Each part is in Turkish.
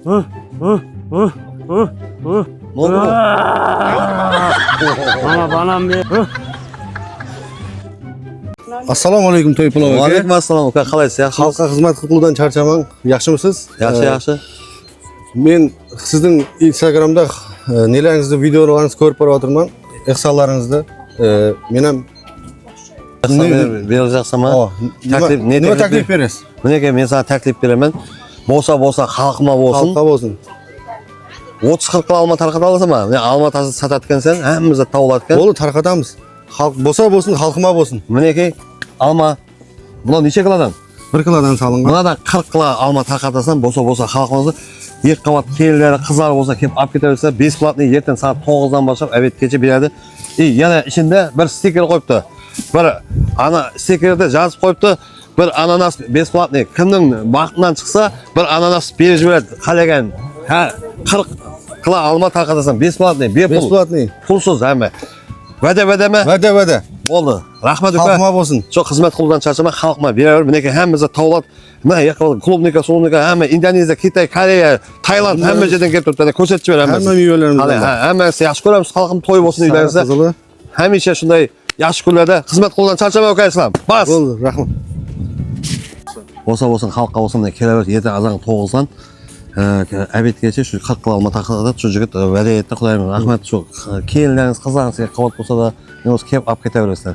Ne oldu? Bana bir. Assalomu alaykum To'ypul aka. Aleyküm assalom aka, qalaysiz? Yaxshimisiz? Xalqqa xizmat qiluvdan charchamang. Yaxshimisiz? Yaxshi. Men sizning Instagramda nelaringizni, videolaringizni ko'rib borayotirman. Ehsonlaringizni. Men ham beracaqsizmi? taklif, nima taklif berasiz? Menga men sana taklif beraman. Bo'lsa xalqima bo'lsin. Xalqqa bo'lsin. 30-40 alma tarqata olasanmi? Men alma satadigansan, hammamiz tavlatgan. Bo'ldi, tarqatamiz. Xalq bo'lsa bo'lsin, xalqima bo'lsin. Meniki alma bular necha kilodan? 1 kilodan solingan. Bulardan 40 kilo alma tarqatasan, bo'lsa xalqimizni yer qavat kelinlari, qizlar bo'lsa kelib olib ketaversa, besplatniy ertan soat 9 dan boshlab obedgacha beradi. Yana ichida bir stiker qo'yibdi. Bir ana stikerda yozib qo'yibdi, bir ananas besplatniy. Kimning baxtidan chiqsa, bir ananas berib beradi. Qalagan. Ha, 40 kilo alma tarqatasan, besplatniy, bepul. Besplatniy. Pulsiz hamma. Va'da-va'dami? Va'da. Bo'ldi. Rahmat uka. Xalqima bo'lsin. Shu xizmat qiluvdan charchama, xalqma beraver. Meniki hammamiz tavlat, mana yaqin klubnika, so'lnika, hamma Indoneziya, Xitoy, Koreya, Tailand hamma yerdan kelib turibdi. Ko'rsatib beramiz. Hamma mevalarimiz bor. Hammasi yaxshi ko'ramiz. Xalqim to'y bo'lsin uylaringizda. Hamisha shunday yaxshi kunlarda xizmat qiluvdan charchama uka islam. Bas. Bo'ldi, rahmat. Bo'lsin, xalqqa bo'lsin, kelaver, yerdan azan 9 dan obedgacha shu 40 kilo olma taqdirda shu yigit va'da etdi, Xudoyim rahmat. Shu kelinlaringiz, qizlaringizga qavat bo'lsa da, o'z kelib olib ketaverasizlar.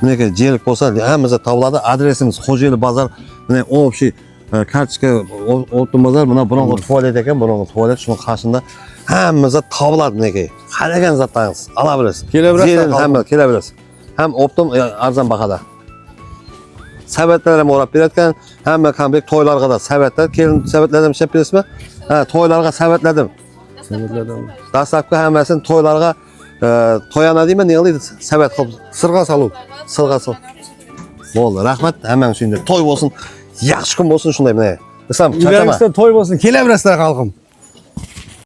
Meniki jelik bo'lsa, hammamiz tavlada adresimiz Xo'jayli bozor, mana общий kartochka Oltin bozor, mana burungi tualet ekan, burungi tualet shuni qarshida hammamiz tavlad meniki. Qaragan zatlaringiz olaverasiz. Kelaverasiz, hamma kelaverasiz. Ham optim arzon bahada. Sabatlar ham o'rab berayotgan, hamma komplekt to'ylarga da sabatlar, kelin sabatlardan ishlab berasizmi? Ha, to'ylarga sabatladim. Dastlabki hammasini to'ylarga to'yana deymi, nima deydi? Sabat qilib Sirg'a saluv. Bo'ldi, rahmat. Hammang shunday to'y bo'lsin, yaxshi kun bo'lsin shunday mana. Islom, charchama. Uylaringizda to'y bo'lsin, kelaverasizlar xalqim.